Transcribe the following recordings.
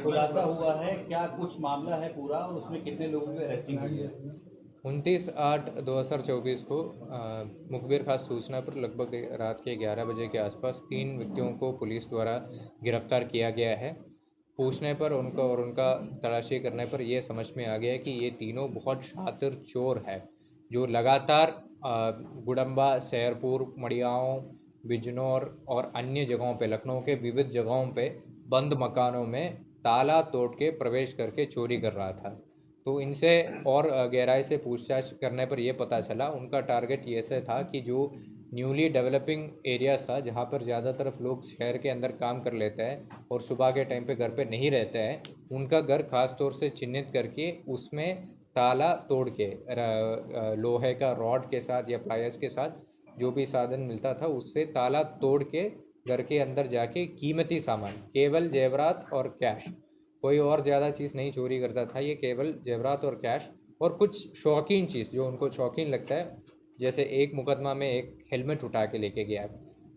खुलासा हुआ है क्या, कुछ मामला है पूरा और उसमें कितने लोगों की अरेस्टिंग हुई है? 29/8/2024 को मुखबिर खास सूचना पर लगभग रात के 11 बजे के आसपास 3 व्यक्तियों को पुलिस द्वारा गिरफ्तार किया गया है। पूछने पर उनका तलाशी करने पर यह समझ में आ गया कि ये तीनों बहुत शातिर चोर है, जो लगातार गुडम्बा, सैरपुर, मडियाओं, बिजनौर और अन्य जगहों पे, लखनऊ के विविध जगहों पे बंद मकानों में ताला तोड़ के प्रवेश करके चोरी कर रहा था। तो इनसे और गहराई से पूछताछ करने पर यह पता चला, उनका टारगेट ये से था कि जो न्यूली डेवलपिंग एरियाज था, जहाँ पर ज़्यादातर लोग शहर के अंदर काम कर लेते हैं और सुबह के टाइम पे घर पे नहीं रहते हैं, उनका घर खास तौर से चिन्हित करके उसमें ताला तोड़ के लोहे का रॉड के साथ या प्लायर्स के साथ जो भी साधन मिलता था उससे ताला तोड़ के घर के अंदर जाके कीमती सामान, केवल जेवरात और कैश, कोई और ज़्यादा चीज़ नहीं चोरी करता था। ये केवल जेवरात और कैश और कुछ शौकीन चीज़ जो उनको शौकीन लगता है, जैसे एक मुकदमा में एक हेलमेट उठा के लेके गया,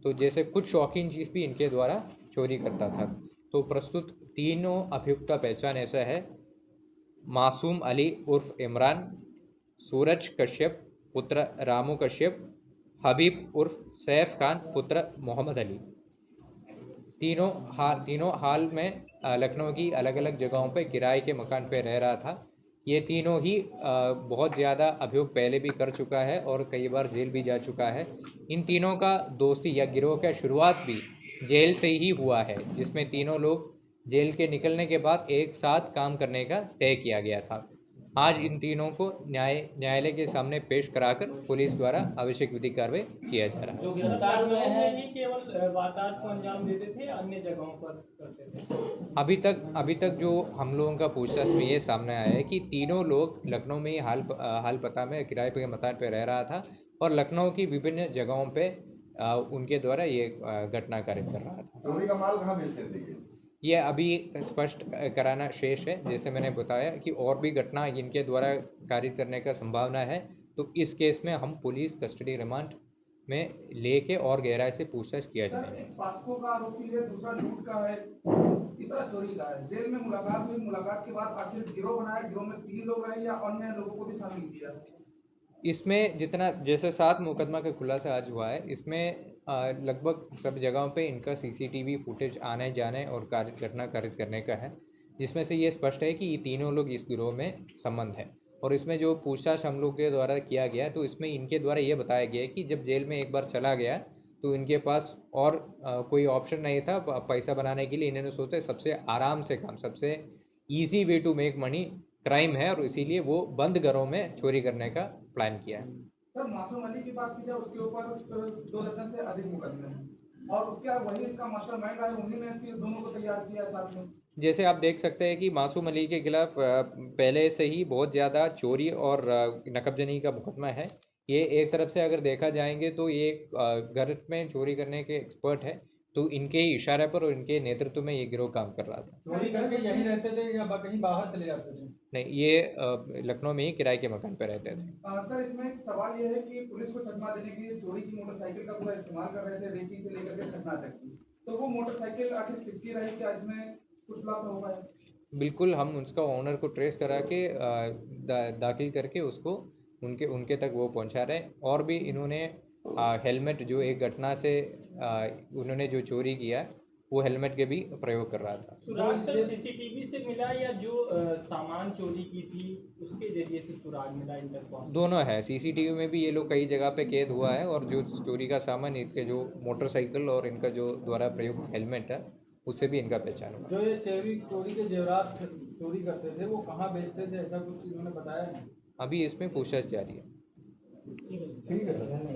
तो जैसे कुछ शौकीन चीज़ भी इनके द्वारा चोरी करता था। तो प्रस्तुत तीनों अभियुक्त का पहचान ऐसा है: मासूम अली उर्फ इमरान, सूरज कश्यप पुत्र रामू कश्यप, हबीब उर्फ सैफ खान पुत्र मोहम्मद अली। तीनों हाल में लखनऊ की अलग अलग जगहों पे किराए के मकान पे रह रहा था। ये तीनों ही बहुत ज़्यादा अभियोग पहले भी कर चुका है और कई बार जेल भी जा चुका है। इन तीनों का दोस्ती या गिरोह का शुरुआत भी जेल से ही हुआ है, जिसमें तीनों लोग जेल के निकलने के बाद एक साथ काम करने का तय किया गया था। आज इन तीनों को न्यायालय के सामने पेश कराकर पुलिस द्वारा आवश्यक विधिक कार्रवाई किया जा रहा है। जो गिरफ्तार हुए हैं ये केवल वारदात को अंजाम देते थे, अन्य जगहों पर करते थे? अभी तक जो हम लोगों का पूछताछ में ये सामने आया है कि तीनों लोग लखनऊ में ही हाल पता में किराए पे मकान पे रह रहा था और लखनऊ की विभिन्न जगहों पे उनके द्वारा ये घटना कारित कर रहा था। चोरी का माल कहाँ बेचते थे ये अभी स्पष्ट कराना शेष है। जैसे मैंने बताया कि और भी घटना इनके द्वारा कारित करने का संभावना है, तो इस केस में हम पुलिस कस्टडी रिमांड में लेके और गहराई से पूछताछ किया जाएगा। पास्को का आरोपी है, दूसरा लूट का है, तीसरा चोरी का है। जेल में मुलाकात हुई, मुलाकात के बाद आखिर गिरोह बनाया, गिरोह में 3 लोग आए या अन्य लोगों को भी शामिल किया? इसमें जितना जैसे 7 मुकदमा का खुलासा आज हुआ है, इसमें लगभग सब जगहों पे इनका सीसीटीवी फुटेज आने जाने और घटना कारित करने का है, जिसमें से ये स्पष्ट है कि ये तीनों लोग इस गिरोह में संबंध है। और इसमें जो पूछताछ हम लोग के द्वारा किया गया, तो इसमें इनके द्वारा ये बताया गया कि जब जेल में एक बार चला गया तो इनके पास और कोई ऑप्शन नहीं था पैसा बनाने के लिए। इन्होंने सोचा सबसे आराम से काम, सबसे easy way to make money crime है, और इसीलिए वो बंद घरों में चोरी करने का प्लान किया है। सर, मासूम अली की बात की जाए, उसके ऊपर 2 दर्जन से अधिक मुकदमे हैं और क्या वही इसका मास्टरमाइंड है? उन्हीं ने फिर दोनों को तैयार किया साथ में? जैसे आप देख सकते हैं कि मासूम अली के खिलाफ पहले से ही बहुत ज़्यादा चोरी और नकबजनी का मुकदमा है। ये एक तरफ से अगर देखा जाएंगे तो ये घर में चोरी करने के एक्सपर्ट है, तो इनके इशारे पर और इनके नेतृत्व में ये गिरोह काम कर रहा था। चोरी करके यहीं रहते थे या कहीं बाहर चले जाते थे? नहीं, ये लखनऊ में ही किराए के मकान पर रहते थे। सर, इसमें एक सवाल ये है कि पुलिस को चकमा देने के लिए चोरी की मोटरसाइकिल का पूरा इस्तेमाल कर रहे थे, रेकी से लेकर के घटना तक की। तो वो मोटरसाइकिल आखिर किसकी रही, क्या इसमें कुछ खुलासा हो पाया? बिल्कुल, हम उसका ओनर को ट्रेस करा के दाखिल करके उसको उनके तक वो पहुंचा रहे हैं। और भी इन्होंने हेलमेट, जो एक घटना से उन्होंने जो चोरी किया, वो हेलमेट के भी प्रयोग कर रहा था। सुराग सर सीसीटीवी से मिला या जो सामान चोरी की थी उसके जरिए से सुराग मिला इंटरकॉम? दोनों है, सीसीटीवी में भी ये लोग कई जगह पे कैद हुआ है, और जो चोरी का सामान, इनके जो मोटरसाइकिल और इनका जो द्वारा प्रयुक्त हेलमेट है, उससे भी इनका पहचान हुआ। जो ये चोरी के जेवरात चोरी करते थे वो कहाँ बेचते थे, ऐसा कुछ इन्होंने बताया नहीं? अभी इसमें पूछताछ जारी है। ठीक है सर।